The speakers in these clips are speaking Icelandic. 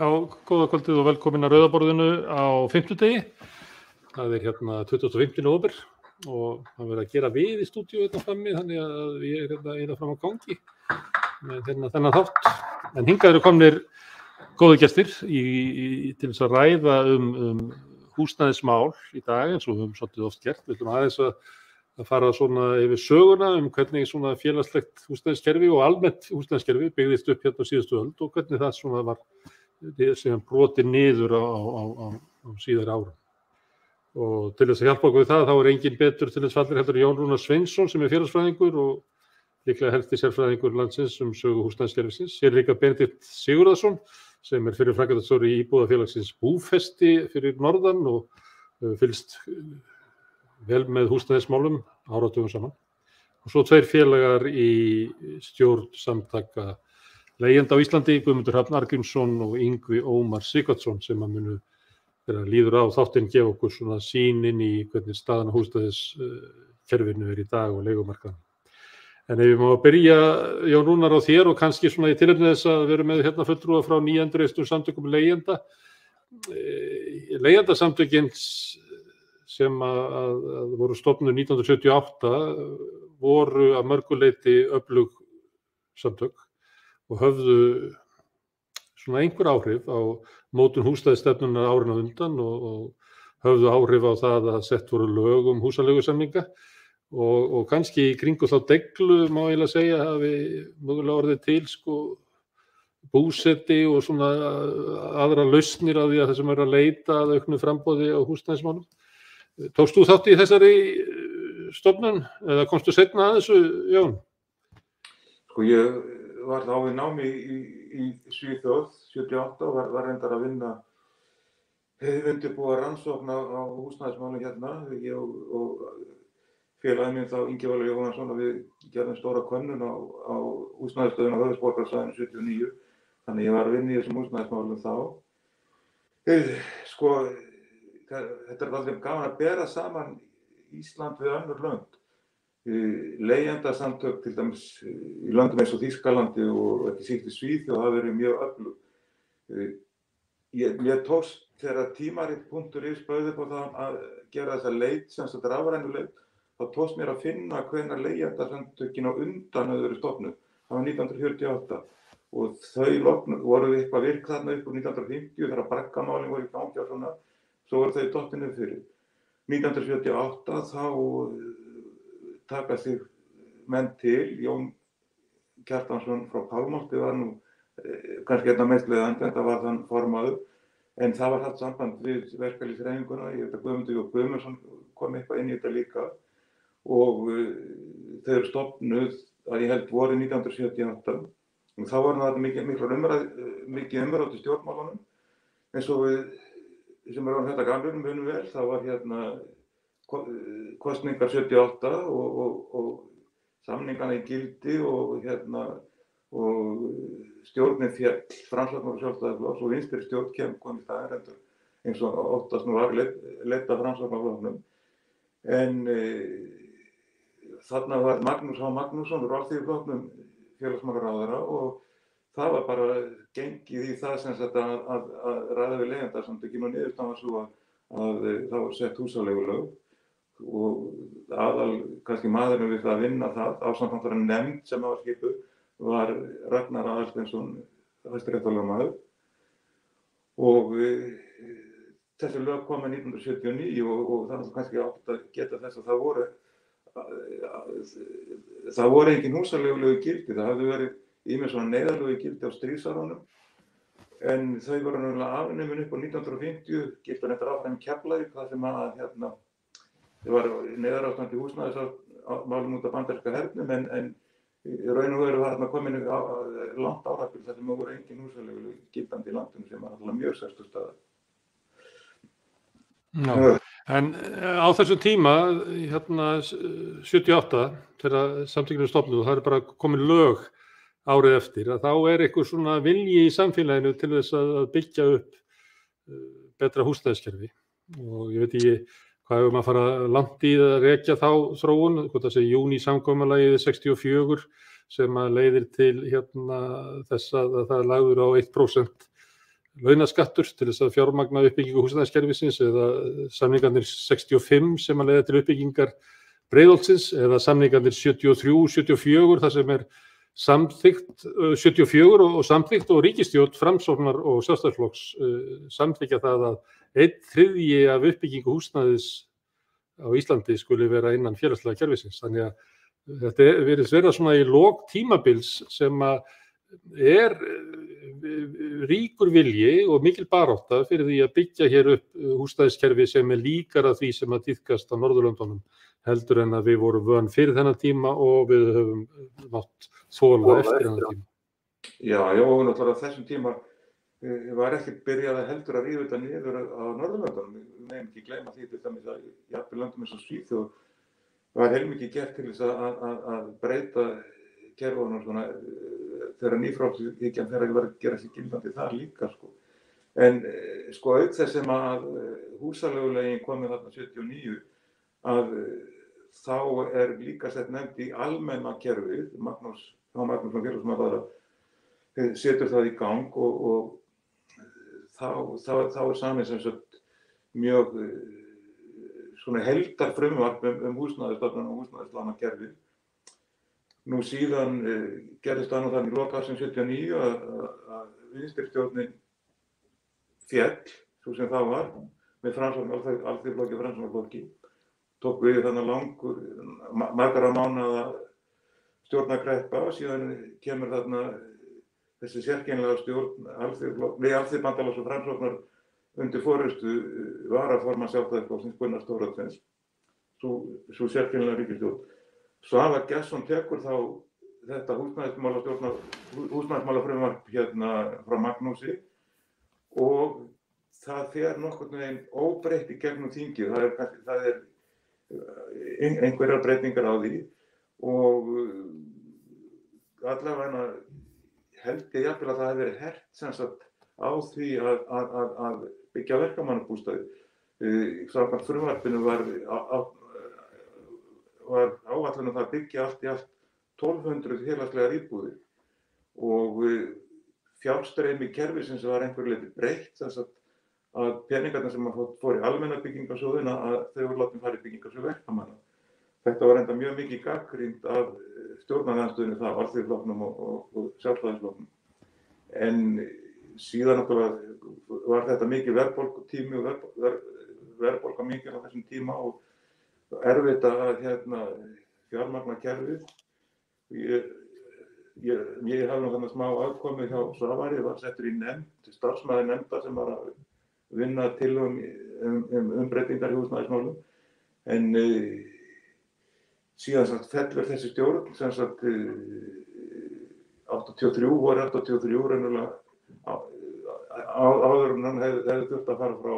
Já, góða kvöldið og velkomin að Rauðaborðinu á fimmtudegi. Það er 25. nóvember og það verður að gera við í stúdíu hérna frammi, þannig að ég er hérna fram á gangi með þennan þátt. En hingað eru komnir góðir gestir til þess að ræða húsnæðismál í dag, eins og við höfum svolítið oft gert. Við ætlum aðeins að fara svona yfir söguna hvernig svona félagslegt húsnæðiskerfi og almennt húsnæðiskerfi byggðist upp hérna á síðustu öld og hvernig það svona var sem brotið niður á síðari árum. Og til þess að hjálpa okkur við það, þá er engin betur til þess fallinn heldur Jón Rúnar Sveinsson sem er félagsfræðingur og líklega helsti sérfræðingur landsins sögu húsnæðiskerfisins. Hér er líka Benedikt Sigurðarson sem er fyrir framkvæmdastjóri íbúðafélagsins Búfesti fyrir norðan og fylgst vel með húsnæðismálum áratugum saman. Og svo tveir félagar í stjórn samtaka leigjenda á Íslandi, Guðmundur Hrafn Arngrímsson og Yngvi Ómar Sighvatsson sem að munu þegar líður á þáttinn gefa okkur svona sýn inn í hvernig staðan á húsnæðiskerfinu er í dag og leigumarkaðnum. En ef við má byrja, Jón Rúnar, á þér og kannski svona í tilefni þess að við erum með hérna fulltrúa frá nýendurreistum samtökum leigjenda. Leigjendasamtökin sem að voru stofnuð 1978 voru að mörgu leyti öflug samtök og höfðu svona einhver áhrif á mótun húsnæðisstefnunnar árin á undan og höfðu áhrif á það að sett voru lög húsaleigusamninga og kannski í kringu þá deglu má eiginlega segja hafi mögulega orðið til búseti og svona aðra lausnir á því að þessum er að leita að auknu framboði á húsnæðismálum. Tókst þú þátt í þessari stofnun eða komstu seinna að þessu, Jón? Ég var þá í námi í Svíþjóð 78 og var reyndar að vinna undirbúa rannsókn á húsnæðismálum hérna. Ég og félaginn minn þá Ingi Valur Jóhannsson og við gerðum stóra könnun á húsnæðisstöðun á höfuðborgarsvæðinu 79. Þannig ég var að vinna í þessum húsnæðismálum þá. Þetta er aldrei gaman að bera saman Ísland við önnur lönd. Leigjendasamtök til dæmis í löndum eins og Þýskalandi og ekki síst í Svíþjóð hafa verið mjög öflug. Ég tókst þegar tímarit.is bauð upp á það að gera þessa leit, sem sagt rafrænu leit, þá tókst mér að finna hvenær leigjendasamtökin á undan höfðu verið stofnuð. Það var 1948 og þau voru eitthvað virk þarna upp úr 1950 þegar braggamálin voru í gangi og svona, svo voru þau dottin upp fyrir. 1978 þá taka sig menn til, Jón Kjartansson frá Pálmholti var nú kannski einna mest leiðandi, þetta var þann formaður, en það var haft samband við verkalýðshreyfinguna, ég veit að Guðmundur Guðmundsson kom eitthvað inn í þetta líka og þau eru stofnuð að ég held voru 1978 og þá var það mikið umræðu til stjórnmálunum eins og við sem er á þetta gamlur munum vel, þá var kosningar 78 og samningana í gildi og stjórnin féll Framsóknar og Sjálfstæðisflokks og vinstri stjórn kom í staðinn reyndar eins og oftast nú var leitt af Framsóknarflokknum. En þarna var Magnús H. Magnússon úr Alþýðuflokknum félagsmálaráðherra og það var bara gengið í það sem sagt að ræða við leigjendasamtökin og niðurstaðan var svo að það var sett húsaleigulög og kannski maðurinn við það að vinna það ásamt náttúrulega nefnd sem var skipuð var Ragnar Aðalsteinsson hæstaréttarlögmaður og þessi lög koma 1979 og það er kannski átt að geta þess að það voru engin húsaleigulög í gildi, það hafði verið ýmis svona neyðarlög í gildi á stríðsárunum en þau voru náttúrulega afnumin upp á 1950, gildi þetta áfram Keflavík þar sem að það var neyðarástand í húsnæðismálum út af bandaríska hernum en í raun og veru var þarna komin langt árabil þar sem voru engin húsaleigulög gildandi í landinu sem var alltaf mjög sérstök staða. En á þessum tíma, 78, þegar samtökin eru stofnuð og það er bara komin lög árið eftir, að þá er eitthvað svona vilji í samfélaginu til þess að byggja upp betra húsnæðiskerfi og ég veit ekki hvað hefur maður fara langt í að rekja þá þróun, hvort það sé júnísamkomulagið 64 sem að leiðir til þess að það er lagður á 1% launaskattur til þess að fjármagna uppbyggingu húsnæðiskerfisins eða samningarnir 65 sem að leiða til uppbyggingar Breiðholtsins eða samningarnir 73, 74 þar sem samþykkt 74 og samþykkt og ríkisstjórn Framsóknar og Sjálfstæðisflokks samþykkja það að 1/3 af uppbyggingu húsnæðis á Íslandi skuli vera innan félagslega kerfisins. Þannig að þetta virðist vera svona í lok tímabils sem að ríkur vilji og mikil barátta fyrir því að byggja hér upp húsnæðiskerfi sem líkara því sem að tíðkast á Norðurlöndunum heldur en að við vorum vön fyrir þennan tíma og við höfum mátt þola eftir þennan tíma. Já, og náttúrulega þessum tíma var ekkert byrjað að heldur að rífa þetta niður á Norðurlöndunum. Við megum ekki gleyma því til dæmis að jafnvel löndum eins og Svíþjóð var heilmikið gert til þess að breyta kerfunum svona þegar nýfrjálshyggjan þegar að gera sig gildandi þar líka sko. En sko auk þess sem að húsaleigulögin komið þarna 79 að þá líka sett nefnd í almenna kerfið, Magnús félagsmálaráðherra setur það í gang og þá samið sem sagt mjög svona heildarfrumvarp húsnæðisstofnun og húsnæðislánakerfið. Nú síðan gerðist það nú þannig í lok ársins 79 að vinstristjórnin féll, svo sem það var, með Alþýðuflokki og Framsóknarflokki. Tók við þannig margra mánaða stjórnarkreppa og síðan kemur þarna þessi sérkennilega stjórn Alþýðubandalags og Framsóknar undir forystu varaformanns Sjálfstæðisflokksins Gunnars Thoroddsen, sú sérkennilega ríkisstjórn. Svavar Gestsson tekur þá þetta húsnæðismálafrumvarp frá Magnúsi og það fer nokkurn veginn óbreytt í gegnum þingið. Það einhverjar breytingar á því og allavega held ég jafnvel að það hefði verið hert sem sagt á því að byggja verkamannabústaði. Samkvæmt frumvarpinu var áætlun að byggja allt í allt 1200 félagslegar íbúðir og fjárstreymi kerfisins var einhverju leyti breytt, þess að peningarnir sem fór í almenna byggingarsjóðina að þau voru látin fara í byggingarsjóð verkamanna. Þetta var enda mjög mikið gagnrýnt af stjórnarandstöðunni það, Alþýðuflokknum og Sjálfstæðisflokknum. En síðan náttúrulega var þetta mikið verðbólgutími og verðbólga mikið á þessum tíma og erfitt að fjármagna kerfið. Ég hafði nú þannig smá aðkomu hjá Svavari, var settur í nefnd, starfsmaður nefnda sem var að vinna tillögum umbreytingar í húsnæðismálum. En síðan fellur þessi stjórn, sem sagt 83 raunverulega áður en hann hefði þurft að fara frá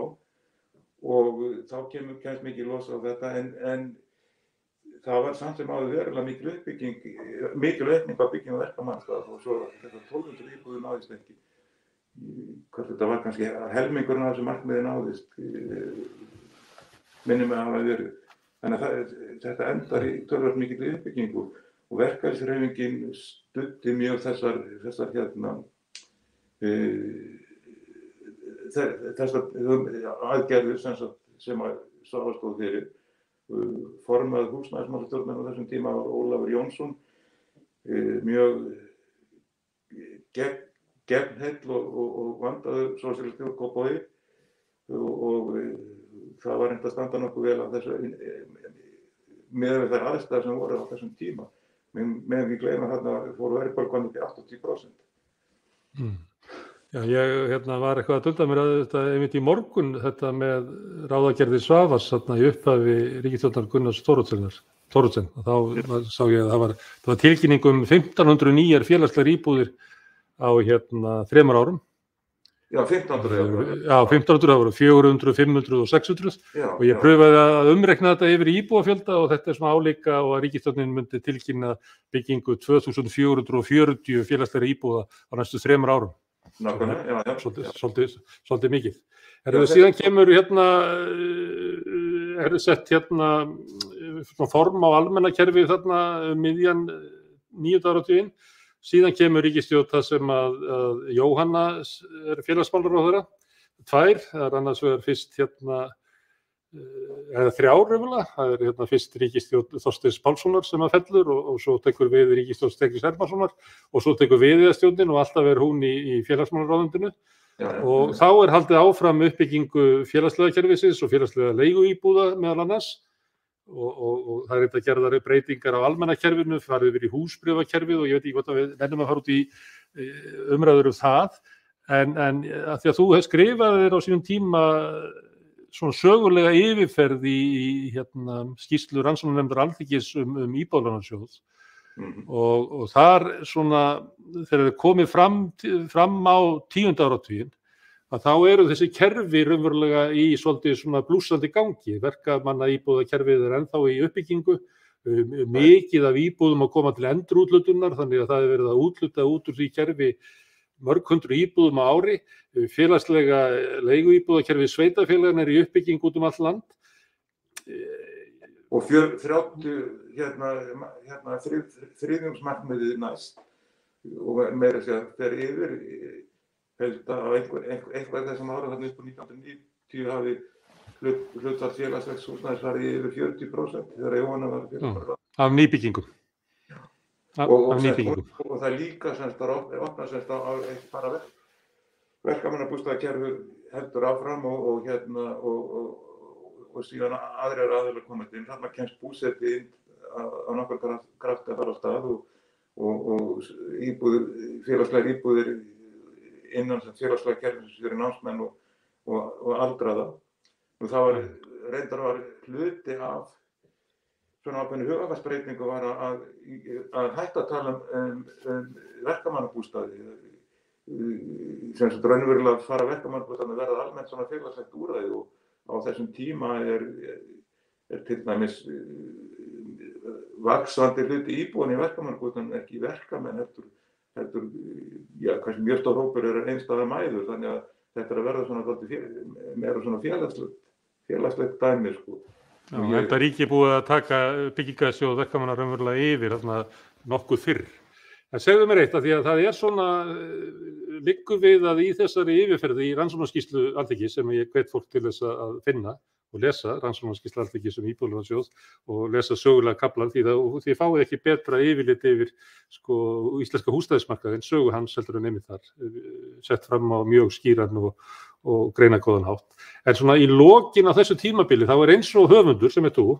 og þá kemst mikið los á þetta en það var samt sem áður verulega mikil aukning á bygging og verkamannstað og svo þetta 1200 íbúðir náðist ekki. Hvort þetta var kannski helmingurinn af þessu markmiði náðist, minnir mig að hafa verið. Þannig að þetta endar í töluvert mikilli uppbyggingu og verkalýðshreyfingin studdi mjög þessar aðgerðir sem að Svavar stóð fyrir. Formaður húsnæðismálastjórnar á þessum tíma var Ólafur Jónsson, mjög gegnheill og vandaður sósíalisti úr Kópavogi og það var reynt að standa nokkuð vel á þessu miðað við þær aðstæður sem voru á þessum tíma. Megum ekki gleyma þarna fóru verðbólgan upp í 80%. Já, ég var eitthvað að dulda mér að þetta einmitt í morgun þetta með ráðagerðir Svavars þarna í upphafi ríkisstjórnar Gunnars Thoroddsen. Þá sá ég að það var tilkynning 1500 nýjar félagslegar íbúðir á 3 árum. Já, 1500 árum. Já, 1500 árum, 400, 500 og 600 og ég pröfaði að umreikna þetta yfir í íbúafjölda og þetta svona álíka og að ríkisstjórnin myndi tilkynna byggingu 2440 félagslegar íbúða á næstu 3 árum. Nákvæmlega, já. Svolítið mikið. Síðan kemur sett form á almenna kerfið þarna miðjan 9. áratuginn síðan kemur ríkisstjórn þar sem að Jóhanna félagsmálaráðherra, 2, það annars vegar fyrst eða 3 raunverulega, það fyrst ríkisstjórn Þorsteins Pálssonar sem fellur og svo tekur við ríkisstjórn Steingríms Hermannssonar og svo tekur viðstjórnin og alltaf hún í félagsmálaráðuneytinu. Og þá haldið áfram uppbyggingu félagslega kerfisins og félagslega leiguíbúða meðal annars og það þetta gerðar breytingar á almenna kerfinu, farið yfir í húsbréfakerfið og ég veit ekki hvort við nennum að fara út í umræður það, en að því að þú skrifaðir á sínum tíma svona sögulega yfirferð í skýrslu rannsóknarnefndar Alþingis Íbúðalánasjóð og þar svona þegar þið komið fram á 10. áratuginn að þá eru þessi kerfi raunverulega í svolítið svona blússandi gangi. Verkamanna íbúðakerfið ennþá í uppbyggingu, mikið af íbúðum að koma til endurúthlutunar, þannig að það verið að úthluta út úr því kerfi mörg hundruð íbúðum á ári, félagslega leiguíbúðakerfi sveitarfélaganna í uppbygging út all land. Og 30 þriðjungsmarkmiðið næst og meira að segja fer yfir, held að einhver þessum ára þarna upp á 1990 hafi hlutfall félagslegs húsnæðis farið yfir 40% þegar Jóhanna var félagsmálaráðherra. Af nýbyggingum. Og það líka opna ekki bara verkamannabústaðakerfi heldur áfram og síðan aðrir aðilar komast inn. Þarna kemst búseti inn á nokkur krafti að fara á stað og félagslegar íbúðir innan félagslega kerfisins fyrir námsmenn og aldraða. Og það reyndar hluti af svona ákveðnu hugarfarsbreytingu var að hætta að tala verkamannabústaði, sem sagt raunverulega að fara verkamannabústaðinu verða almennt svona félagslegt úrræði og á þessum tíma er til dæmis vaxandi hluti íbúanna í verkamannabústaðinu ekki verkamenn heldur kannski mjög stór hópur einstæðar mæður, þannig að þetta að verða svona meira svona félagslegt dæmi sko. Þetta ríki búið að taka byggingarsjóð verkamanna raunverulega yfir nokkuð fyrr. En segðu mér eitt, að því að það svona liggur við að í þessari yfirferði í rannsóknarskýrslu Alþingis sem ég hvet fólk til þess að finna og lesa rannsóknarskýrslu Alþingis Íbúðalánasjóð og lesa sögulega kaflar því þið fáið ekki betra yfirlit yfir íslenska húsnæðismarkað en sögu hans heldur en einmitt þar, sett fram á mjög skýran og greinagóðan hátt. En svona í lokin á þessu tímabili þá eins og höfundur sem þú,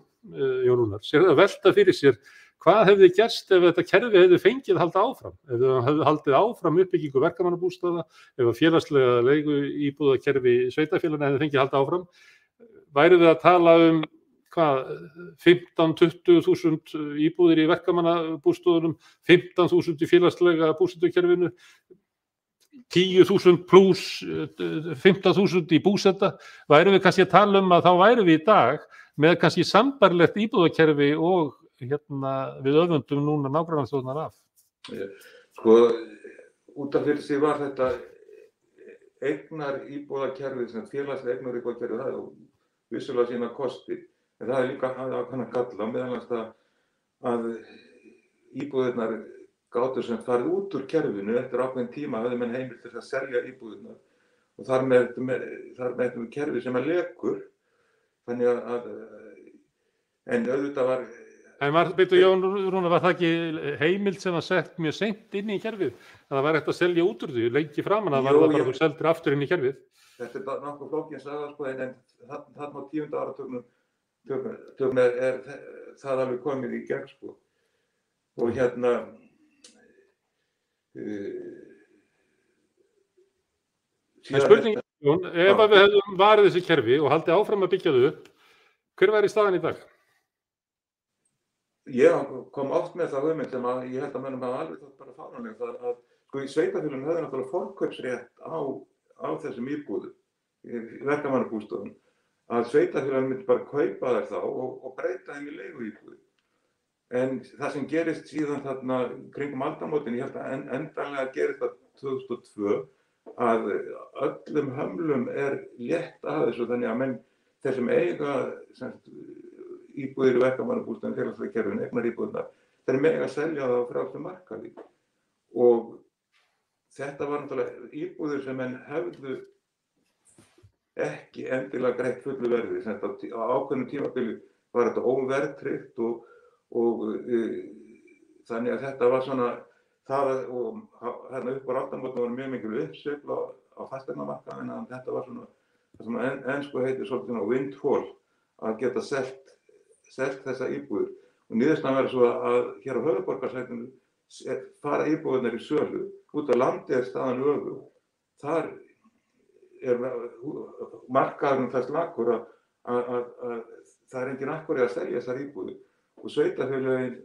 Jón Rúnar, sér að velta fyrir sér hvað hefði gerst ef þetta kerfi hefði fengið að halda áfram, ef það hefði haldið áfram uppbyggingu verkamannabústaða, ef að félagslega leiguíbúðakerfi sveitarfélaganna hefði fengið að halda áfram, værum við að tala 15-20.000 íbúðir í verkamannabústöðunum, 15.000 í félagslega búsetukerfinu, 10.000 pluss 15.000 í búseta, værum við kannski að tala að þá værum við í dag með kannski sambærilegt íbúðakerfi og við öfundum núna nágrannaþjóðirnar af. Sko, út af fyrir sig var þetta eignar íbúðakerfi, sem félagslega eignar íbúðakerfi, það vissulega sína kosti, en það líka ákveðna galla, meðal annars að íbúðirnar gátu sem farið út úr kerfinu eftir ákveðin tíma höfðu menn heimild til að selja íbúðirnar og þar með kerfi sem lekur, þannig að en auðvitað var Jón Rúnar, var það ekki heimild sem var sett mjög seint inn í kerfið? Að það var hægt að selja út úr því, lengi framan að það var bara þú seldir aftur inn í kerfið? Þetta nokkuð flókin saga, en þarna á 10. áratugnum það alveg komið í gegn, sko. Og spurning, Jón, ef við hefðum varið þessi kerfi og haldið áfram að byggja þau upp, hver væri staðan í dag? Ég kom oft með það hugmynd sem ég held að mönnum hafa alveg þótt bara fáránlegt að sko í sveitarfélögum höfðu náttúrulega forkaupsrétt á þessum íbúðum, í verkamannabústöðum, að sveitarfélögum myndi bara kaupa þær þá og breyta þeim í leiguíbúðir. En það sem gerist síðan þarna kringum aldamótin, ég held að endanlega gerist það 2002, að öllum hömlum létt að þessu, þannig að menn þessum eiga íbúðir í verkamannabústöðum félagslega kerfinu, eignar íbúðirnar, þeir mega selja það á frjálsum markaði og þetta var náttúrulega íbúðir sem menn hefðu ekki endilega greitt fullu verði. Á ákveðnum tímabili var þetta óverðtryggt og þannig að þetta var svona það og hérna upp á aldamótum var mjög mikil uppsveifla á fasteignamarkaði en þetta var svona það sem ensku heitir svolítið windfall að geta selt þessa íbúðir og niðurstaðan verður svo að hér á höfuðborgarsvæðinu fara íbúðirnar í sölu út á landi staðan öfug. Þar markaðurinn þess lakur að það engin akkuri að selja þessar íbúðir og sveitarfélögin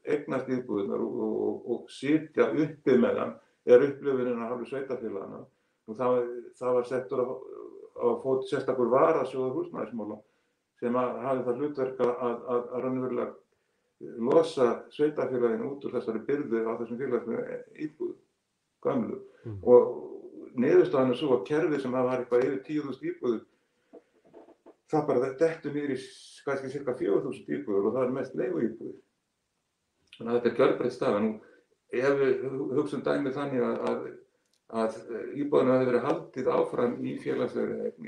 eignast íbúðirnar og sitja uppi með þeim upplifunin af hálfu sveitarfélaganna og það var settur á fót sérstakur varasjóður húsnæðismála sem hafði það hlutverk að raunverulega losa sveitarfélagin út úr þessari byrðu á þessum félagslegum íbúðum gömlu og niðurstaðan svo að kerfið sem það var eitthvað yfir 10.000 íbúðir það bara dettur niður í kannski cirka 4.000 íbúðir og það mest leiguíbúðir. Þannig að þetta gjörbreytt staða. Nú ef við hugsum dæmi þannig að íbúðina hefur verið haldið áfram í félagslegri eign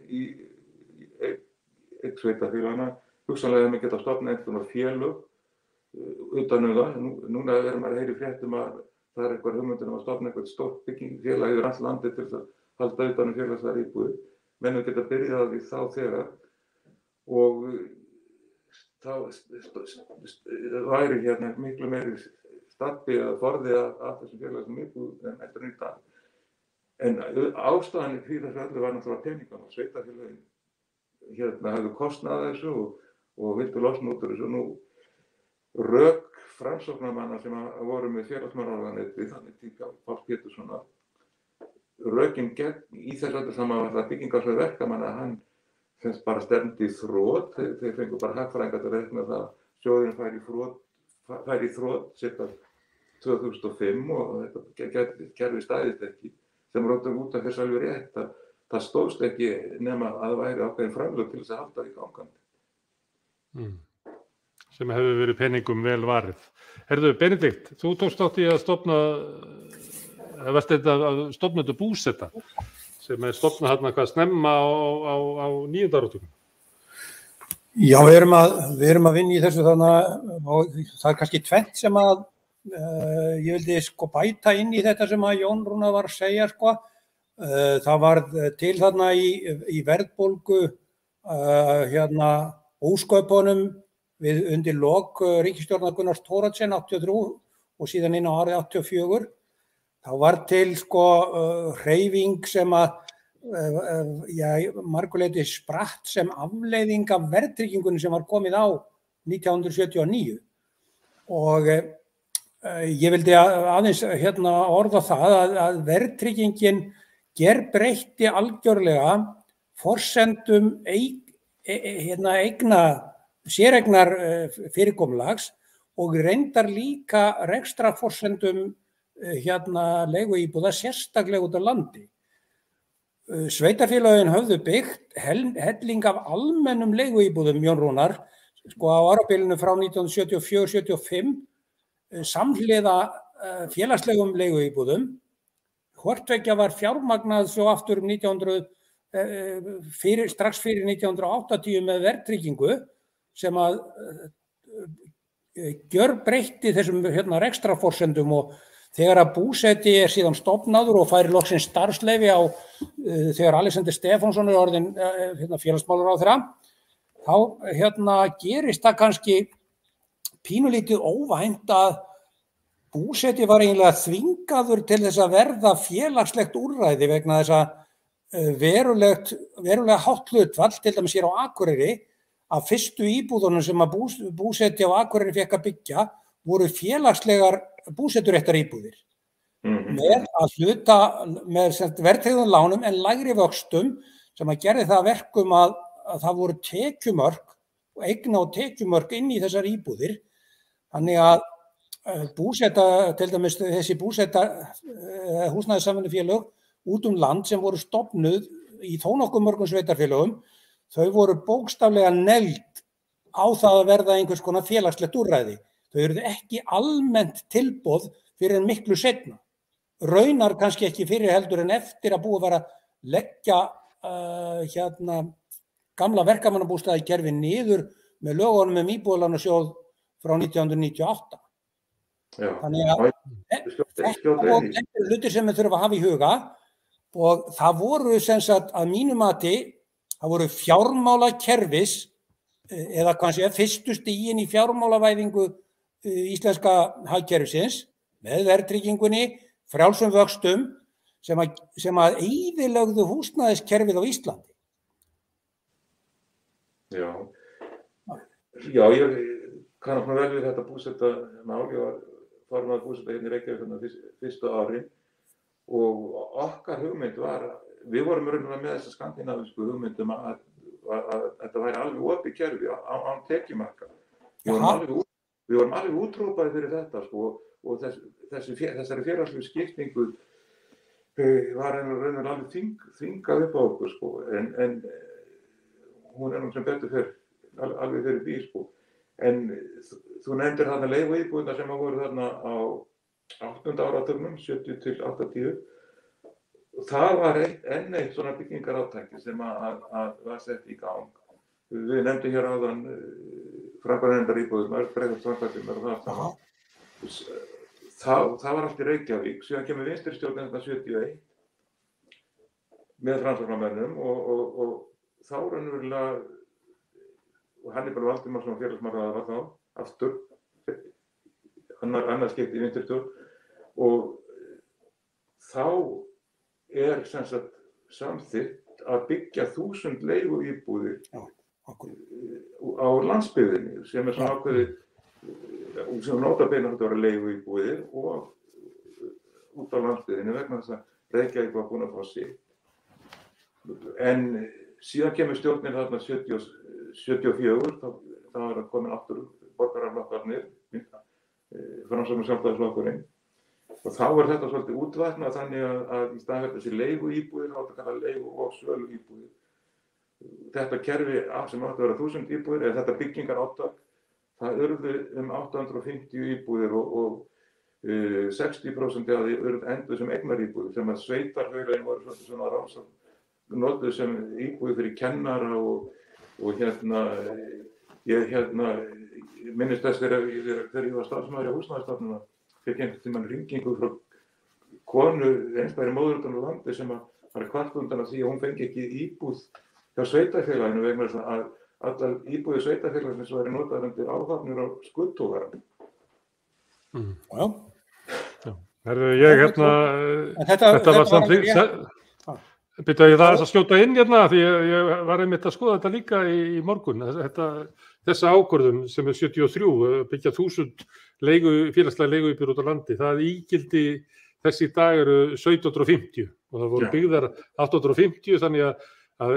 í sveitarfélagana, hugsanlega hefur við getað stofnað einhvern félög utan það. Núna erum við að heyra í fréttum að það eitthvað hugmyndin að stofna eitthvað stórt byggingfélag yfir allt landið til að halda utan félagslegar íbúðir. Menn við geta byrjað því þá þegar og þá væri hérna miklu meiri stabbi að forði af þessum félagslegum íbúðum en eftir í dag. En ástæðan í því þessu öllu var náttúrulega peningar og sveitarfélögin hérna hafðu kostnað þessu og vildu losna út úr þessu. Nú rök framsóknarmanna sem voru með félagsmálaráðuneytið, þannig til Páls Péturssonar, rökin gegn í þessu öllu saman var það byggingarsjóður verkamanna, hann finnst bara stefndi í þrot, þeir fengu bara hagfræðingar til að reikna það að sjóðurinn færi í þrot cirka 2005 og þetta kerfi stæðist ekki, sem rótum út af þessu alveg rétt að það stóðst ekki nema að væri ákveðin framlög til þess að halda því gangandi. Sem hefur verið peningum vel varið. Herðu, Benedikt, þú tókst þátt í að stofna búseta sem stofnað hérna hvað snemma á 9. áratugnum. Já, við erum að vinna í þessu þannig og það kannski tvennt sem að ég vildi bæta inn í þetta sem að Jón Rúnar var að segja það var til þarna í verðbólgu ósköpunum við undir lok ríkisstjórnar Gunnars Thoroddsen 83 og síðan inn á árið 84 þá var til hreyfing sem að marguleiti spratt sem afleiðing af verðtryggingunni sem var komið á 1979 og ég vildi aðeins orða það að verðtryggingin gerbreytti algjörlega forsendum séreignar fyrirkomulags og reyndar líka rekstrarforsendum leiguíbúða sérstaklega út á landi. Sveitarfélögin höfðu byggt helling af almennum leiguíbúðum, Jón Rúnar, á árabilinu frá 1974-75 samhliða félagslegum leiguíbúðum. Hvort tveggja var fjármagnað svo aftur strax fyrir 1980 með verðtryggingu sem að gjörbreytti þessum rekstrarforsendum og þegar að búseti síðan stofnaður og færi loksins starfsleyfi þegar Alexander Stefánsson orðinn félagsmálaráðherra, þá gerist það kannski pínulítið óvænt að búseti var eiginlega þvingaður til þess að verða félagslegt úrræði vegna þess að verulega hátt hlutfall, til dæmis hér á Akureyri, að fyrstu íbúðunum sem að búseti á Akureyri fékk að byggja voru félagslegar búseturéttar íbúðir með að hluta með verðtryggðum lánum en lægri vöxtum sem að gerði það verkum að það voru tekjumörk og eigna og tekjumörk inn í þessar íbúðir. Þannig að búseta, til dæmis þessi búseta húsnæðissamvinnufélög út land sem voru stofnuð í þó nokkuð mörgum sveitarfélögum, þau voru bókstaflega negld á það að verða einhvers konar félagslegt úrræði. Þau eruðu ekki almennt tilboð fyrir en miklu seinna. Raunar kannski ekki fyrir heldur en eftir að búið að vera að leggja gamla verkamannabústaðakerfi niður með lögunum íbúðalánasjóð frá 1998. Já. Þannig að þetta voru hlutir sem við þurfum að hafa í huga og það voru sem sagt að mínu mati, það voru fjármálakerfis eða kannski fyrstu stigin í fjármálavæðingu íslenska hagkerfisins með verðtryggingunni, frjálsum vöxtum sem að eyðilögðu húsnæðiskerfið á Íslandi. Já, ég kannast nú vel við þetta búsettamál. Ég var formaður búsetta hérna í Reykjavík fyrstu árin og okkar hugmynd var, við vorum raunverulega með þessa skandinavísku hugmyndum að þetta væri alveg opið kerfi án tekjumarka. Við vorum alveg útrópaði fyrir þetta og þessari félagslegu skiptingu var raunverulega alveg þvingað upp á okkur en hún nú sem betur fer alveg fyrir því En þú nefndir þarna leiguíbúðirnar sem voru þarna á 8. áratugnum, 70 til 80. Það var enn eitt svona byggingarátaki sem að var sett í gang. Við nefndum hér áðan framkvæmdar íbúðirnar, Breiðholtsframkvæmdirnar og það var allt í Reykjavík. Síðan kemur vinstristjórnin þarna 71 með Framsóknarmönnum og þá raunverulega og Hannibal Valdimarsson félagsmálaráðherra var þá aftur annað skipti í vinstristjórn og þá sem sagt samþykkt að byggja 1000 leiguíbúðir á landsbyggðinni sem svona ákveðið sem nota bene þetta vera leiguíbúðir og út á landsbyggðinni vegna þess að Reykjavík var búin að fá sitt. En síðan kemur stjórnin þarna 74, þá var komin aftur borgaraflokkarnir, Framsóknar Sjálfstæðisflokkurinn og þá var þetta svolítið útvatnað þannig að í staðinn þessi leiguíbúðir, þá átti að kalla leigu- og söluíbúðir. Þetta kerfi sem átti að vera 1000 íbúðir, eða þetta byggingarátak, það urðu 850 íbúðir og 60% af því urðu enduð sem eignaríbúðir sem að sveitarfélögin voru svona rannsókn notuð sem íbúðir fyrir kennara og ég minnist þess þegar ég var starfsmaður í húsnæðisstofnun fékk einhvern tímann hringingu frá konu einstæðri móður utan á landi sem var kvart undan af því að hún fengi ekki íbúð hjá sveitarfélaginu vegna þess að allar íbúðir sveitarfélagsins væri notaðar undir áhafnir á skuldtogaranum. Þetta var samþykkt. Byrja ég það að skjóta inn hérna því ég var einmitt að skoða þetta líka í morgun. Þessa ákvörðun sem 73 byggja 1000 félagslega leiguíbúðir út á landi. Það ígildi þessi dag eru 1750 og það voru byggðar 850 þannig að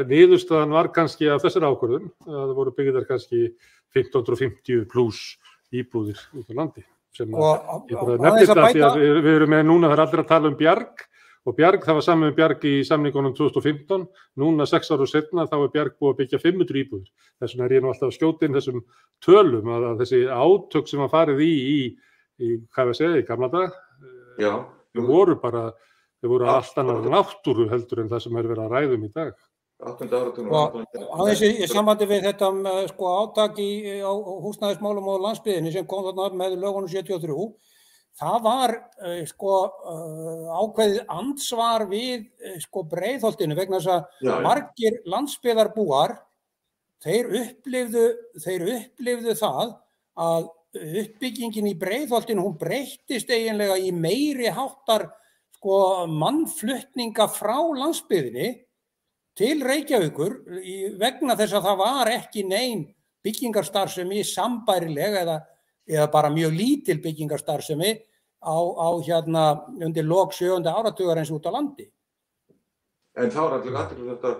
niðurstaðan var kannski af þessari ákvörðun að það voru byggðar kannski 1550 pluss íbúðir út á landi. Sem ég bara nefndi þetta því að við erum með núna það er allir að tala Bjarg. Og Bjarg, það var saman með Bjarg í samningunum 2015, núna 6 árum seinna þá Bjarg búið að byggja 500 íbúðir. Þess vegna ég nú alltaf að skjóta inn þessum tölum að þessi átök sem að farið í hvað við segja, í gamla dag, þau voru allt annað náttúru heldur en það sem verið að ræða í dag. 8. áratugum. Og í sambandi við þetta átak á húsnæðismálum og landsbyggðinni sem kom þarna með lögunum 73, það var ákveðið andsvar við Breiðholtinu vegna þess að margir landsbyggðarbúar þeir upplifðu það að uppbyggingin í Breiðholtinu hún breyttist eiginlega í meiri háttar mannflutninga frá landsbyggðinni til Reykjavíkur vegna þess að það var ekki nein byggingarstarfsemi sambærileg eða bara mjög lítil byggingarstarfsemi undir lok 7. áratugarins út á landi. En þá allir þetta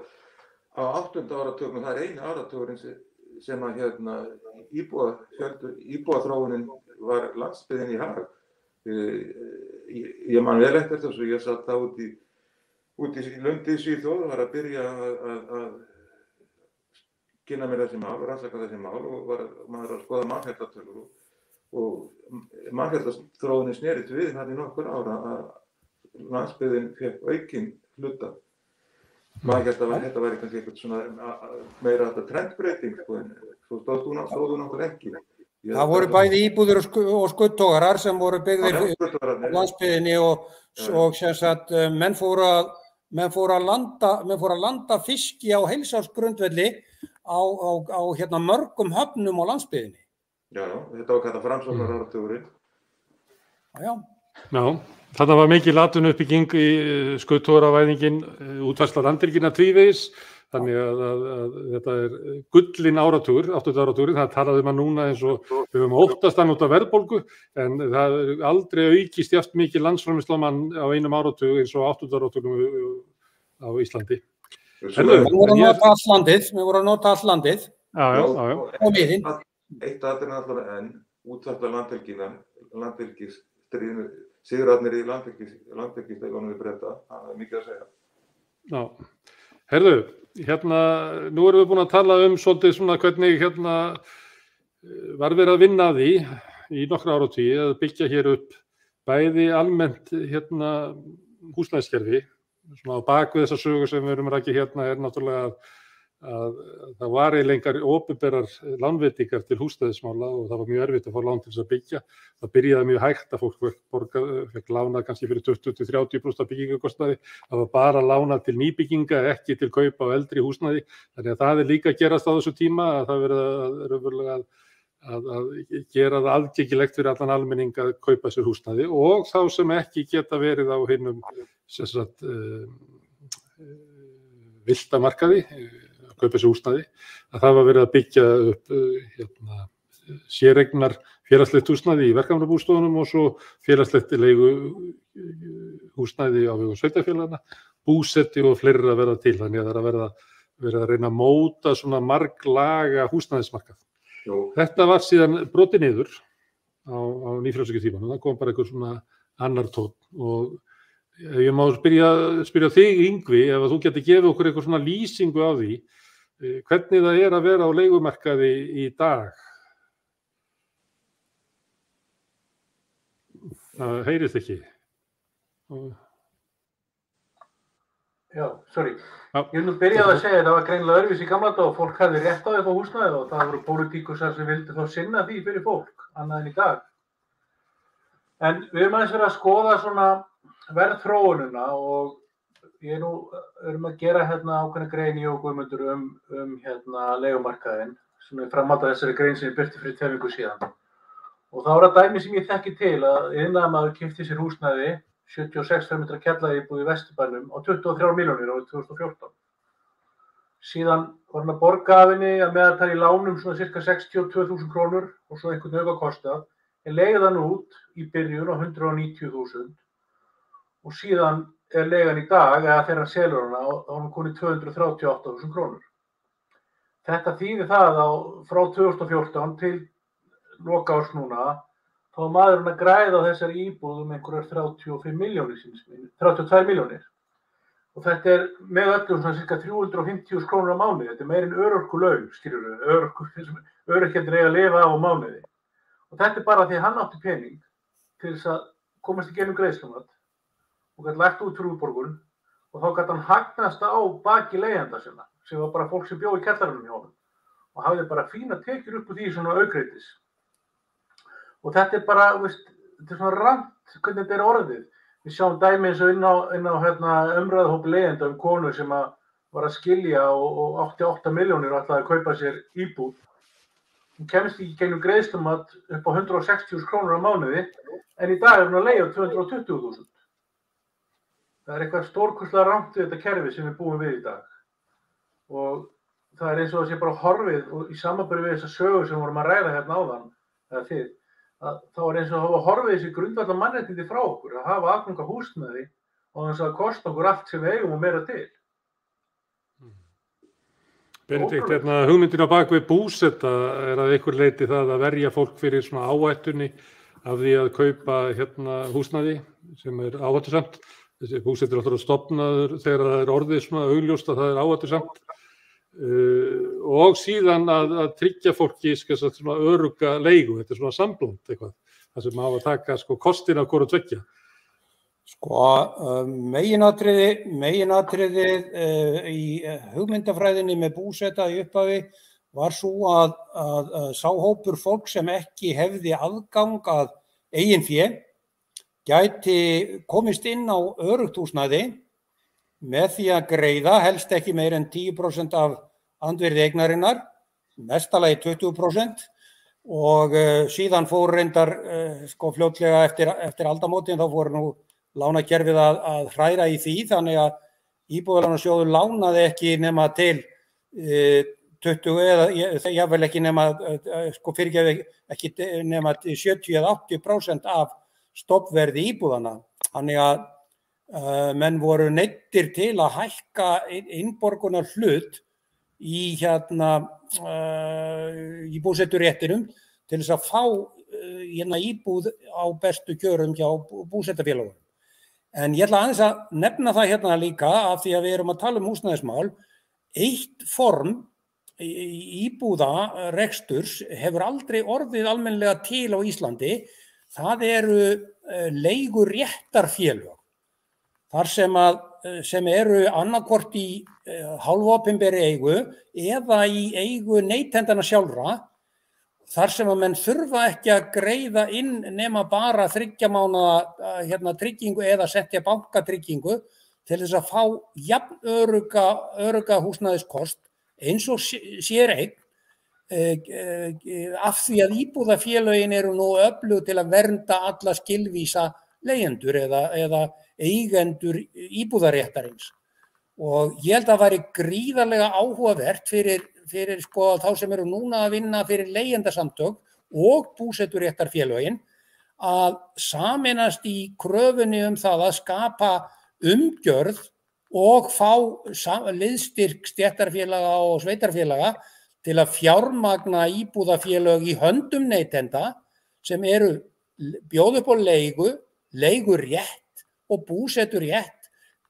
á 8. áratugnum, það eini áratugurinn sem að íbúaþróunin var landsbyggðin í hag. Ég man vel eftir þessu, ég satt þá út í Lundi í Svíþjóð og var að byrja að kynna mér þessi mál og rannsaka þessi mál og maður að skoða mannfjallatölur og mannfjöldaþróunin snerist við þarna í nokkur ára að landsbyggðin fékk aukinn hluta. Maður hélt að þetta væri kannski eitthvað svona meira þetta trendbreyting, sko, en svo stóðu náttúrulega ekki. Það voru bæði íbúðir og skuttogarar sem voru byggðir á landsbyggðinni og sem sagt menn fóru að landa fiski á heilsársgrundvelli á hérna mörgum höfnum á landsbyggðinni. Já, þetta var kallað framsóknaráratugurinn. Já. Já, þarna var mikil atvinnuuppbygging í skuttogaраvæðingin, útfærsla landhelginnar tvívegis. Þannig að þetta gullinn áratugur, 80 áratugurinn, það talaði núna eins og við höfum óttast hann út af verðbólgu, en það aldrei aukist jafnt mikið landsframleiðsla á mann á einum áratug eins og 80 áratugum á Íslandi. Við vorum að nota allt landið. Já. Og miðinn. Eitt atriði náttúrulega enn, útfærsla landhelgisstríðinu, sigurarnir í landhelgisstríðunum við Breta, það mikið að segja. Já. Herðu, nú erum við búin að tala svolítið svona hvernig var verið að vinna að því í nokkra áratugi að byggja hér upp bæði almennt húsnæðiskerfi, svona á bak við þessa sögu sem við erum rakið náttúrulega að það var eiginlega opinberar lánveitingar til húsnæðismála og það var mjög erfitt að fá lán til þess að byggja. Það byrjaði mjög hægt að fólk fekk lánað kannski fyrir 20-30% af byggingakostnaði. Það var bara lánað til nýbygginga, ekki til kaupa á eldri húsnæði. Þannig að það líka að gerast á þessu tíma að það verið að gera það aðgengilegt fyrir allan almenning að kaupa sér húsnæði og þá sem ekki geta verið á hinum villta markaði, kaupa sér húsnæði, að það var verið að byggja upp séreignar félagslegt húsnæði í verkamannabústofunum og svo félagslegt leigu húsnæði á vegum sveitarfélaganna, búsetu og fleira að verða til. Þannig að það er verið að reyna að móta svona marglaga húsnæðismarkað. Þetta var síðan brotið niður á nýfrjálshyggjutímanum. Það kom bara einhver svona annar tónn og ég má spyrja þig, Yngvi, ef þú getur gefið okkur eitthvað svona lýsingu á því hvernig það er að vera á leigumarkaði í dag. Það heyrist ekki. Já, sorry. Ég nú byrjaði að segja að það var greinilega öðruvísi í gamla daga og fólk hafði rétt á því á húsnæði og það voru pólitíkusar sem vildu þá sinna því fyrir fólk, annað en í dag. En við erum aðeins verið að skoða svona verðþróunina og ég erum að gera ákveðna grein í og Guðmundur leigumarkaðinn sem framhald af þessari grein sem ég birti fyrir 2 vikum síðan. Og það var dæmi sem ég þekki til að iðnaðarmaður keypti sér húsnæði 76 fermetra kjallaraíbúð í Vesturbænum á 23 milljónir árið 2014. Síðan var hann að borga af henni að meðaltali í lánum svona ca. 62.000 krónur og svo einhvern aukakostnað en leigði hann út í byrjun á 190.000 og síðan er leigan í dag, eða þegar hann selur hana, þá hann komið 238.000 krónur. Þetta þýðir það frá 2014 til loka árs núna, þá var maðurinn að græða á þessari íbúð einhverjar 32 milljónir. Og þetta er með öllum svona ca. 350.000 krónur á mánuði. Þetta er meira en örorkulaun, skilurðu, öryrkjarnir eiga að lifa af á mánuði. Og þetta er bara því að hann átti pening til þess að komast í gegnum greiðslumat og gæti lagt út fyrir útborgun og þá gæti hann hagnast á baki leigjanda sinna sem var bara fólk sem bjó í kjallaranum hjá honum og hafði bara fína tekjur upp úr því svona aukreitis. Og þetta er bara, þetta er svona rangt hvernig þetta er orðið. Við sjáum dæmi eins og inn á umræðuhópi leigjenda konu sem var að skilja og átti 8 milljónir og ætlaði að kaupa sér íbúð. Hún kemst ekki gegnum greiðslumat upp á 160.000 krónur á mánuði en í dag er hún að leigja 220.000. Það er eitthvað stórkostlega rangt við þetta kerfi sem við búum við í dag. Og það er eins og það sé bara horfið og í samanburði við þessa sögu sem vorum að ræða áðan, eða þið, þá er eins og að hafa horfið þessi grundvallar mannréttindi frá okkur, að hafa aðgang að húsnæði og þess að kosta okkur allt sem við eigum og meira til. Benedikt, hugmyndin á bak við búseta er að einhver leyti það að verja fólk fyrir svona áhættunni af því að kaupa húsnæði sem er áhættusamt. Þessi búsetur áttur að stofnaður þegar það er orðið svona augljóst að það er áhættusamt og síðan að tryggja fólki svona örugga leigu, þetta svona sambland eitthvað, það sem hafa að taka kostin af hvoru tveggja. Meginatriðið í hugmyndafræðinni með búseta í upphafi var svo að sá hópur fólk sem ekki hefði aðgang að eigin fé gæti komist inn á öruggt húsnæði með því að greiða helst ekki meir en 10% af andvirði eignarinnar, mesta lagi 20%, og síðan fór reyndar fljótlega eftir aldamótin, þá fór nú lánakerfið að hræra í því, þannig að Íbúðalánasjóður lánaði ekki nema til 20 eða jafnvel ekki nema ekki nema 70 eða 80% af stofnverði íbúðana. Þannig að menn voru neyddir til að hækka innborgunar hlut í búseturéttinum til þess að fá íbúð á bestu kjörum hjá búsetafélögum. En ég ætla aðeins að nefna það líka af því að við erum að tala húsnæðismál. Eitt form íbúðareksturs hefur aldrei orðið almennilega til á Íslandi. Það eru leiguréttarfélög. Þar sem eru annaðhvort í hálfopinberri eigu eða í eigu neytendana sjálfra, þar sem að menn þurfa ekki að greiða inn nema bara 3 mánaða tryggingu eða setja bankatryggingu til þess að fá jafn örugga húsnæðiskost eins og séreign, af því að íbúðafélögin eru nú öflug til að vernda alla skilvísa leigjendur eða eigendur íbúðaréttarins. Og ég held að það væri gríðarlega áhugavert fyrir þá sem eru núna að vinna fyrir leigjendasamtök og búseturéttarfélögin að sameinast í kröfunni það að skapa umgjörð og fá liðstyrk stéttarfélaga og sveitarfélaga til að fjármagna íbúðafélög í höndum neytenda sem eru bjóða upp á leigurétt og búseturétt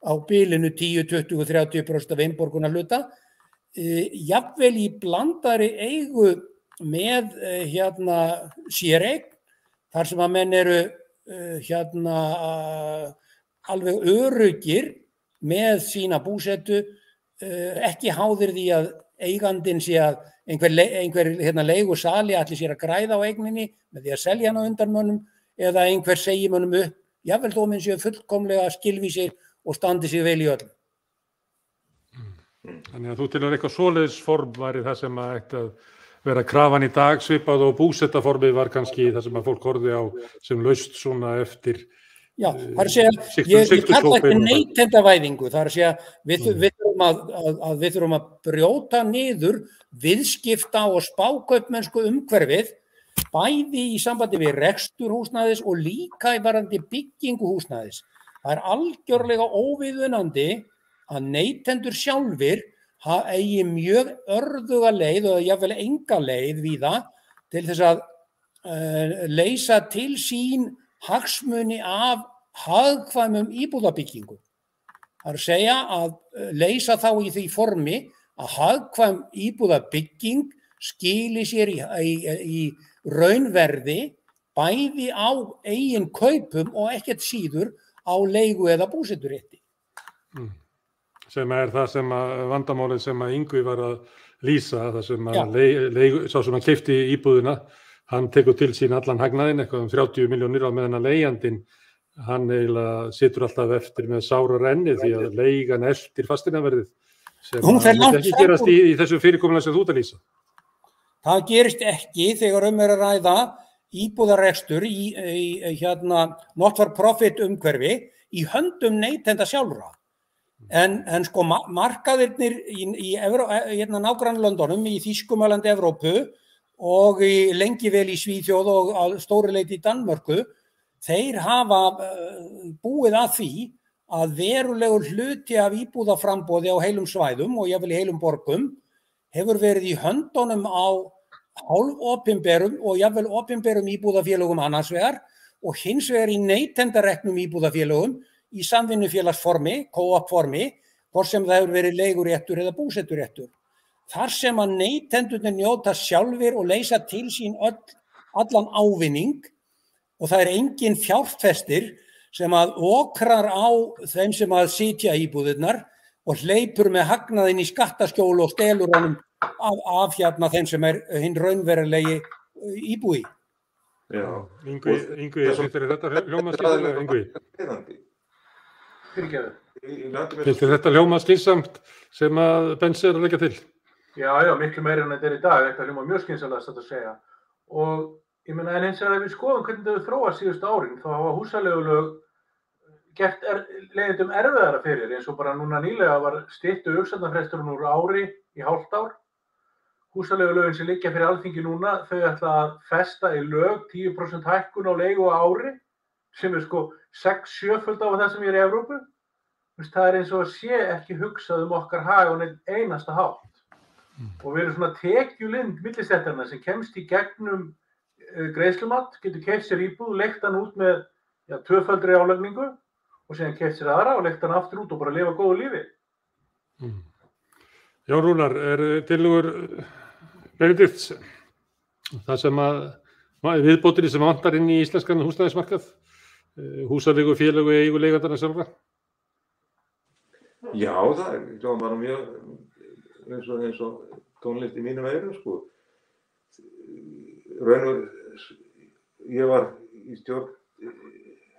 á bilinu 10, 20, 30% af innborgunarhluta, jafnvel í blandaðri eigu með séreign, þar sem að menn eru alveg öruggir með sína búsetu, ekki háðir því að eigandinn sé að einhver leigusali ætli sér að græða á eigninni með því að selja hana undan mönnum eða einhver segi mönnum upp, jafnvel þó menn séu fullkomlega skilvísir og standi sig vel í öllum. Þannig að þú tilheyrir eitthvað svoleiðis form væri það sem að ætti að vera krafan í dag, svipað og búsetaformið var kannski það sem að fólk horfði á sem laust svona eftir. Já, það er að segja, ég kalla ekki neytendavæðingu, það er að segja, við þurfum að brjóta niður viðskipta og spákaupmennsku umhverfið, bæði í sambandi við rekstur húsnæðis og líka í varðandi byggingu húsnæðis. Það er algjörlega óviðunandi að neytendur sjálfir eigi mjög örðuga leið og jafnvel enga leið víða til þess að leysa til sín hagsmuni af hagkvæmum íbúðabyggingu. Það er að segja að leysa þá í því formi að hagkvæm íbúðabygging skili sér í raunverði bæði á eigin kaupum og ekkert síður á leigu eða búseturétti. Sem það sem vandamálið sem að Yngvi var að lýsa, það sem að sá sem að keypti íbúðina, hann tekur til sín allan hagnaðinn, eitthvað 30 milljónir á meðan að leigjandinn, hann eiginlega situr alltaf eftir með sára renni því að leigan eltir fasteignaverðið sem það ekki gerast í þessu fyrirkomulag sem þú ert að lýsa. Það gerist ekki þegar er að ræða íbúðarekstur í not for profit umhverfi í höndum neytenda sjálfra. En markaðirnir í nágrannlöndunum, í Þýskumalandi Evrópu og lengi vel í Svíþjóð og að stóru leyti í Danmörku, þeir hafa búið að því að verulegur hluti af íbúðaframboði á heilum svæðum og jafnvel í heilum borgum hefur verið í höndunum á hálfopinberum og jafnvel opinberum íbúðafélögum annars vegar og hins vegar í neytendareknum íbúðafélögum í samvinnufélagsformi, co-op formi, hvort sem það hefur verið leiguréttur eða búseturéttur. þar sem að neytendurnir njóta sjálfir og leysa til sín allan ávinning og það engin fjárfestir sem að okrar á þeim sem að sitja í íbúðirnar og hleypur með hagnaðinn í skattaskjól og stelur honum af þeim sem hinn raunverulegi íbúi. Já. Yngvi, finnst þér þetta hljóma skynsamlega, Yngvi? Finnst þér þetta hljóma skynsamt sem að Bensi að leggja til? Já, miklu meira en þetta í dag. Þetta hljóma mjög skynsamlega að segja. Og ég meina, en eins og ef við skoðum hvernig þetta þróast síðustu árin, þá hafa húsaleigulög gert leigjendum erfiðara fyrir, eins og bara núna nýlega var styttu uppsagnarfresturinn úr ári í hálft ár. Húsaleigulögin sem liggja fyrir Alþingi núna, þau ætla að festa í lög 10% hækkun á leigu á ári, sem 6-7-föld á það sem er í Evrópu. Það eins og að sé ekki hugsað okkar hag á einasta hátt. Og við erum svona tekjulind millistéttarna sem kemst í gegnum greiðslumat, getur keypt sér íbúð, leigt hann út með 2-földri álagningu og síðan keypt sér aðra og leigt hann aftur út og bara lifa góðu lífi. Jón Rúnar, tillögur Benedikts það sem að viðbótinni sem vantar inn í íslenskan húsnæðismarkað, húsaleigu, félögu, eigu leigandarna sjálfra? Já, það hljómar mjög eins og tónlist í mínum eyrum, sko. Ég var í stjórn,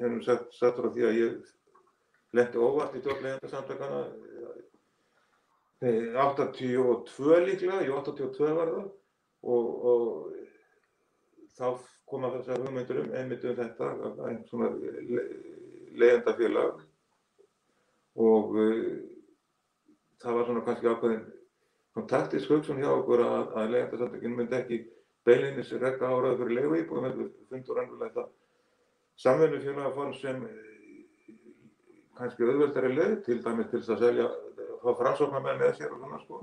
hennum satt frá því að ég lenti óvart í stjórn leigjendasamtakanna 82 líklega, 82 var það og þá koma þessar hugmyndir einmitt þetta, svona leigjendafélag og það var svona kannski ákveðin taktisk hugsun hjá okkur að leigjendasamtökin myndi ekki beinlínis rekka áraði fyrir leiguíbúðum, en við fundum raunverulega þetta samvinnufélagaform sem kannski auðveldari leið, til dæmis til þess að selja, fá framsóknarmenn með sér og svona sko.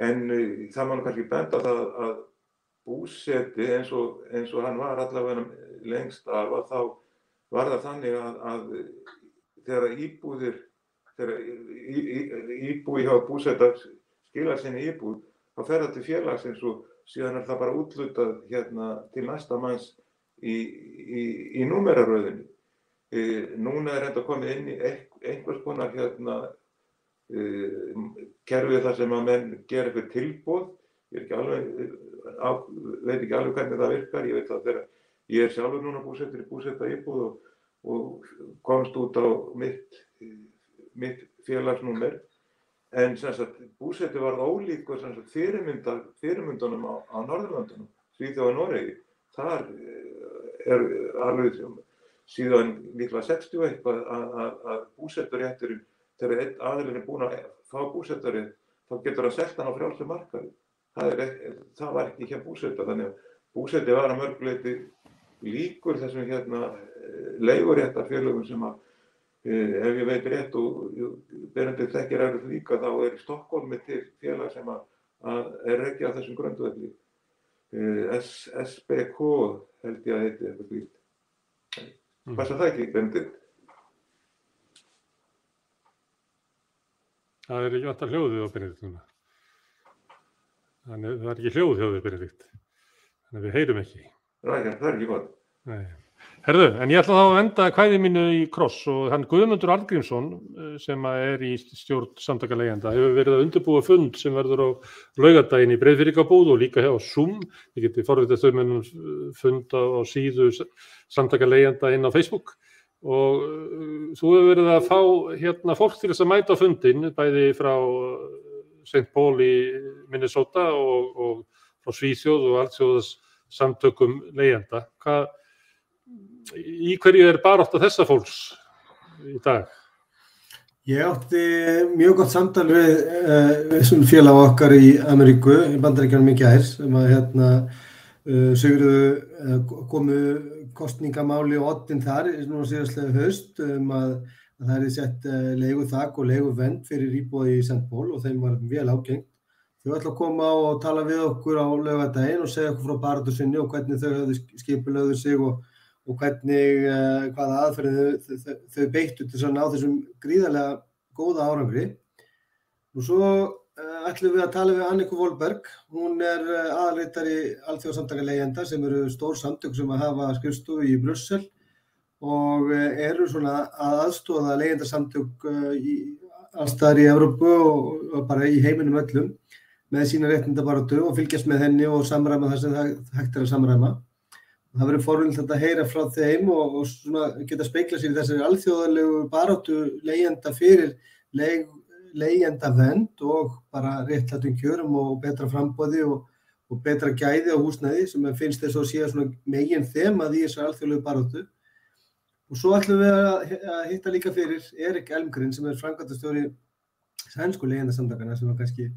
En það má kannski benda það að búseti eins og hann var allavega lengst af, að þá var það þannig að þegar íbúi hjá búseta skilar sinni íbúð, þá fer það til félagsins og síðan það bara úthlutað til næsta manns í númeraröðinni. Núna enda komið inn í einhvers konar kerfið þar sem að menn gera eitthvað tilboð. Ég veit ekki alveg hvernig það virkar. Ég veit að þegar ég sjálfur núna búsettur í búseta íbúð og komst út á mitt félagsnúmer. En búsetu varð ólíkur fyrirmyndunum á Norðurlandunum, Svíþjóð og Noregi. Þar alveg síðan líklega 60 eitthvað að búseturétturinn, þegar einn aðilinn búinn að fá búseturétt, þá getur hann selt hann á frjálsum markaði. Það var ekki hér búseta, þannig að búseti var að mörgu leyti líkur þessum leiguréttarfélögum sem að ef ég veit rétt og Benedikt þekkir erfitt líka, þá í Stokkólmi til félag sem að rekja á þessum grundvelli. SBK held ég að heiti eitthvað slíkt. Passa það ekki, Benedikt? Það ekki alltaf hljóðið á Benedikt núna. Þannig það ekki hljóð hjá þér, Benedikt. Þannig við heyrum ekki. Það ekki gott. Nei. Herðu, en ég ætla þá að enda kvæði mínu í kross og hann Guðmundur Arngrímsson sem í stjórn Samtaka leigjenda hefur verið að undirbúa fund sem verður á laugardaginn í Breiðfirðingabúð og líka hjá Zoom. Þið getið forvitað þau með fund á síðu Samtaka leigjenda inn á Facebook og þú hefur verið að fá fólk til þess að mæta á fundin, bæði frá St. Paul í Minnesota og frá Svíþjóð og alþjóðas samtökum leigjenda. Í hverju barátta þessa fólks í dag? Ég átti mjög gott samtal við svona félag okkar í Ameríku, í Bandaríkjunum í gær, sem að sigruðu komu kosningamáli og oddinn þar nú síðastliðið haust að það hefði sett leiguþak og leiguvernd fyrir íbúa í St. Paul og þeim var vel ágengt. Þau ætla að koma og tala við okkur á laugardaginn og segja okkur frá baráttu sinni og hvernig þau höfðu skipulögðu sig og hvernig, hvaða aðferðið þau beittu til að ná þessum gríðarlega góða árangri. Og svo ætlum við að tala við Anniku Wolberg. Hún aðalritari Alþjóðasamtaka leigjenda sem eru stór samtök sem að hafa skrifstofu í Brussel og eru svona að aðstoða leigjendasamtök alls staðar í Evrópu og bara í heiminum öllum með sína réttindabaráttu og fylgjast með henni og samræma það sem hægt að samræma. Það verður forvitnilegt að heyra frá þeim og svona geta speglað sér í þessari alþjóðalegu baráttu leigjenda fyrir leigjendavernd og bara réttlátum kjörum og betra framboði og betra gæði á húsnæði sem finnst þess að sé svona megin þemað í þessari alþjóðlegu baráttu. Og svo ætlum við að hitta líka fyrir Erik Elmgren sem framkvæmdastjóri sænsku leigjendasamtakanna sem kannski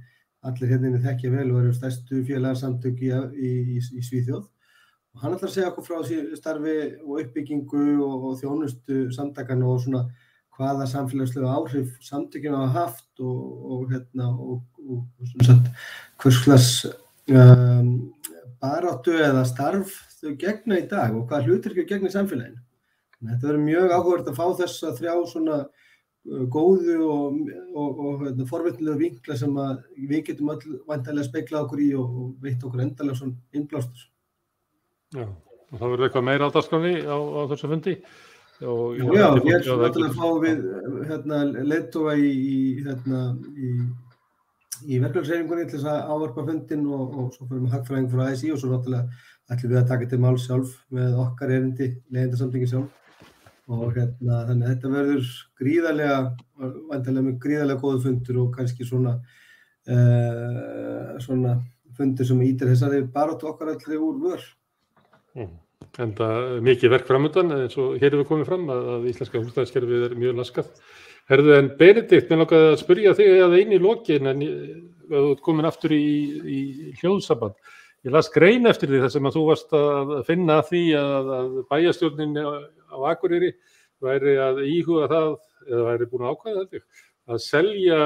allir hérna inni þekkja vel og eru stærstu félagasamtök í Svíþjóð. Og hann ætlar að segja okkur frá starfi og uppbyggingu og þjónustu samtakanna og svona hvaða samfélagslegu áhrif samtökin hafa haft og hvers baráttu eða starf þau gegna í dag og hvaða hlutverk þau gegna í samfélaginu. Þetta verður mjög áhugavert að fá þessa þrjá svona góðu og forvitnilegu vinkla sem að við getum öll væntanlega speglað okkur í og veitt okkur endanlega svona innblástur. Já, og það verður eitthvað meira á dagskránni á þessu fundi. Já, ég náttúrulega að fá við leiðtoga í verkefnishreyfingunni til þess að ávarpa fundinn og svo fyrir við hagfræðing frá ASÍ og svo náttúrulega ætlum við að taka til máls sjálf með okkar erindi leigjendasamtökin sjálf. Og þannig að þetta verður væntanlega gríðarlega góður fundur og kannski svona fundur sem ýtir þessari baráttu okkar allri úr vör. Enda mikið verk framundan eins og hér hefur komið fram að íslenska húsnæðiskerfið mjög laskað. Herðu en Benedikt, mér langaði að spyrja þig að einu í lokin en þú ert komin aftur í hljóðsamband. Ég las grein eftir því þar sem að þú varst að finna að því að bæjarstjórnin á Akureyri væri að íhuga það, eða væri búin að ákvæða þetta, að selja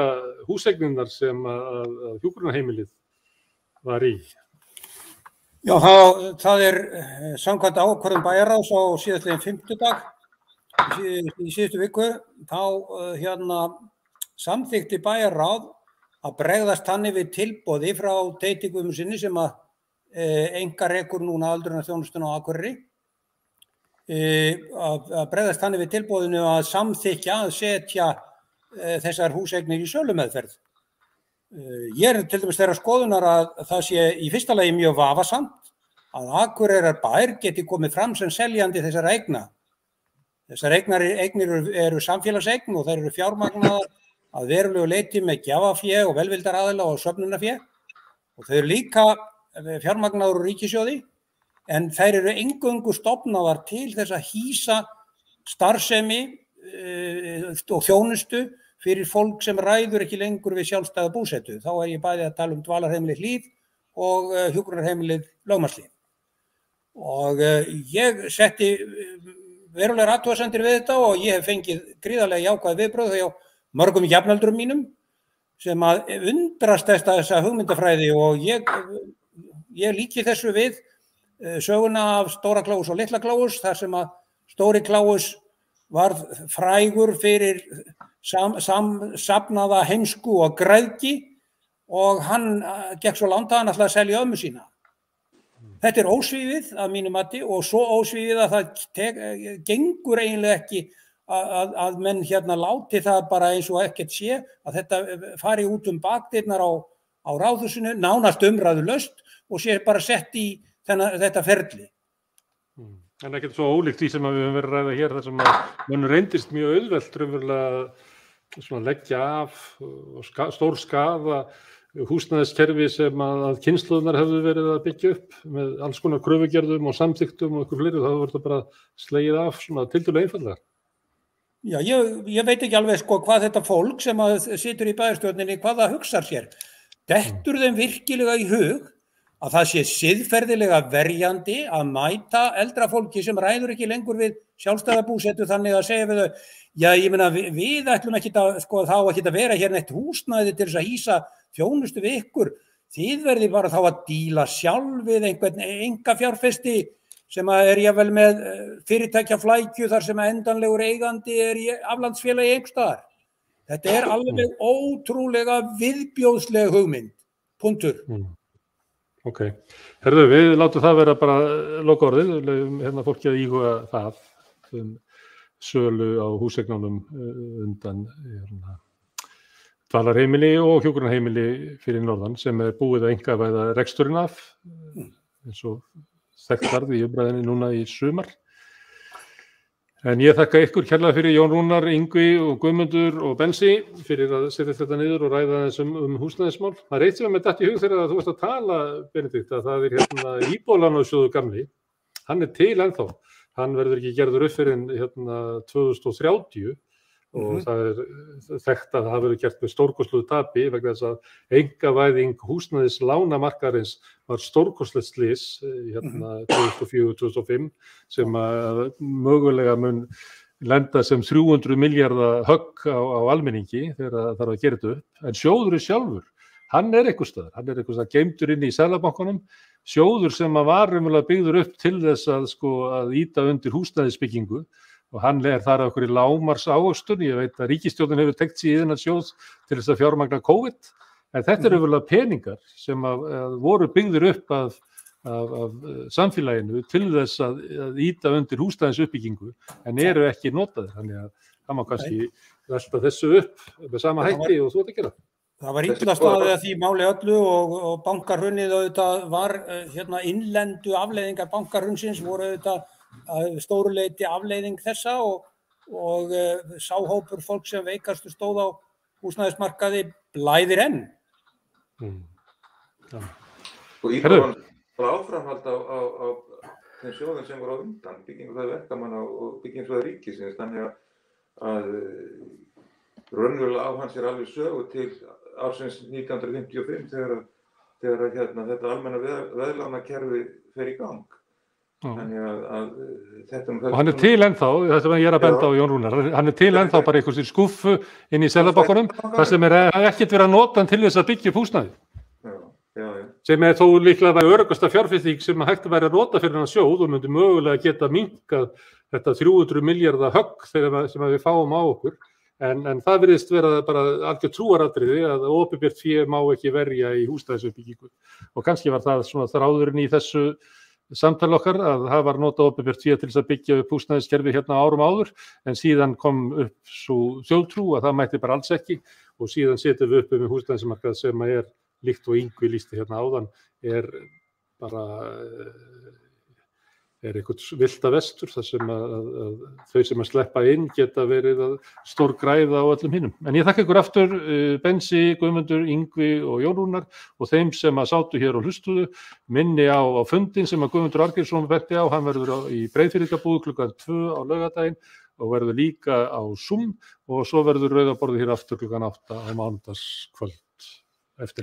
húseignirnar sem að hjúkrunarheimilið var í. Já, það samkvæmt ákvörðun bæjarráðs á síðastliðinn fimmtudag í síðustu viku, þá samþykkti bæjarráð að bregðast þannig við tilboði frá Teiti Guðmundssyni sem að einkarekur núna öldrunarþjónustuna á Akureyri að bregðast þannig við tilboðinu að samþykkja að setja þessar húseignir í sölumeðferð. Ég til dæmis þeirrar skoðunar að það sé í fyrsta lagi mjög vafasamt að Akureyrarbær geti komið fram sem seljandi þessara eigna. Þessar eignir eru samfélagseign og þær eru fjármagnaðar að verulegu leyti með gjafafé og velvildaraðila og söfnunarfé og þau eru líka fjármagnaður úr ríkissjóði en þær eru eingöngu stofnaðar til þess að hýsa starfsemi og þjónustu fyrir fólk sem ræður ekki lengur við sjálfstæða búsetu. Þá ég bæði að tala um dvalarheimilið Hlíð og hjúkrunarheimilið Lögmannshlíð. Og ég setti verulegar athugasemdir við þetta og ég hef fengið gríðarlega jákvæð viðbrögð hjá mörgum jafnöldrum mínum sem að undrast þessa hugmyndafræði og ég líki þessu við söguna af Stóra Kláus og Litla Kláus þar sem að Stóri Kláus varð frægur fyrir safnaða heimsku og græðgi og hann gekk svo langt að hann ætlaði að selja ömmu sína. Þetta ósvífið að mínu mati og svo ósvífið að það gengur eiginlega ekki að menn láti það bara eins og ekkert sé að þetta fari út bakdyrnar á ráðhúsinu, nánast umræðulaust og sé bara sett í þetta ferli. En ekkert svo ólíkt því sem við höfum verið að ræða hér þar sem að mönnum reyndist mjög auðvelt raunverulega leggja af og stór skaða húsnæðiskerfi sem að kynslóðnar hefðu verið að byggja upp með alls konar kröfugerðum og samþykktum og eitthvað fleiri, það verður bara slegið af tiltölulega einfaldlega. Já, ég veit ekki alveg hvað þetta fólk sem að situr í bæjarstjórninni, hvað það hugsar sér. Dettur þeim virkilega í hug að það sé siðferðilega verjandi að mæta eldra fólki sem ræður ekki lengur við sjálfstæða búsetu þannig að segja við þau, já, ég meina við ætlum ekki að vera hér neitt húsnæði til þess að hýsa þjónustu við ykkur, þið verði bara þá að díla sjálf við einhvern einkafjárfesti sem jafnvel með fyrirtækjaflækju þar sem endanlegur eigandi í aflandsfélagi einhvers staðar. Þetta alveg ótrúlega viðbjóðsleg hugmynd. Punktur. Ok. Herðu, við látum það vera bara lokaorðið, hérna fólki að íhuga það sölu á húseignunum undan dvalarheimili og hjúkrunarheimili fyrir norðan sem búið að einkavæða reksturinn af eins og þekkt varð í umræðinni núna í sumar. En ég þakka ykkur kærlega fyrir Jón Rúnar, Yngvi og Guðmundur og Bensi fyrir að setja þetta niður og ræða þessum húsnæðismál. Það eitt sem mér datt í hug þegar þú varst að tala, Benedikt, að það hérna Íbúðalánasjóður gamli. Hann til ennþá. Hann verður ekki gerður upp fyrir hérna 2030 og það þekkt að það verður gert með stórkostlegu tapi vegna þess að einkavæðing húsnæðislánamarkaðarins var stórkostlegt slys hérna 2004-2005 sem að mögulega mun lenda sem 300 milljarða högg á almenningi þegar það þarf að gera þetta upp. En sjóðurinn sjálfur, hann einhvers staðar geymdur inn í Seðlabankanum, sjóður sem var byggður upp til þess að ýta undir húsnæðisbyggingu. Og hann þar af okkur í lágmars ávöxtun. Ég veit að ríkisstjórnin hefur tengt sig í þennan sjóð til þess að fjármagna COVID. En þetta eru peningar sem voru byggðir upp af samfélaginu til þess að ýta undir húsnæðisuppbyggingu en eru ekki notaðir. Þannig að það má kannski velta þessu upp með sama hætti og þú ert að gera. Það var illa staðið að því máli öllu og bankahrunið auðvitað var innlendu afleiðingar bankahrundsins voru auðvitað að stóru leyti afleiðing þessa og sáhópur fólk sem veikastur stóð á húsnæðismarkaði blæðir enn. Og Íbúðalán var áframhald á þeim sjóðum sem voru á undan, byggingarsjóði verkamanna og byggingarsjóði ríkisins, þannig að raunverulega á hans alveg sögu til ársins 1955 þegar þetta almenna veðlánakerfi fer í gang. Þannig að þetta og hann til ennþá, það sem ég að benda á Jón Rúnar, hann til ennþá bara einhversi skúffu inn í Seðlabankanum, það sem ekkert verið að nota til þess að byggja upp húsnæði. Sem þó líklega öruggasta fjárfesting sem hægt væri að nota fyrir hann sjóð og myndi mögulega geta minnkað þetta 300 milljarða högg sem við fáum á okkur. En það virðist vera bara algjör trúaratriði að opinbert fé má ekki verja í húsnæðisuppbyggingu. Og kannski var það svona þráðurinn í þessu samtal okkar að það var notað opinbert fé til þess að byggja upp húsnæðiskerfi hérna árum áður en síðan kom upp svo þjóðtrú að það mætti bara alls ekki og síðan setjum við upp með húsnæðismarkað sem líkt og Yngvi lýsti hérna áðan bara eitthvað villta vestur þar sem að þau sem að sleppa inn geta verið að stórgræða á öllum hinum. En ég þakka ykkur aftur Bensi, Guðmundur, Yngvi og Jón Rúnar og þeim sem að sátu hér og hlustuðu minni á fundin sem að Guðmundur Arngeirsson benti á, hann verður í Breiðfirðingabúð klukkan 2 á laugardaginn og verður líka á Zoom og svo verður Rauða borðið hér aftur klukkan 8 á mánudagskvöld eftir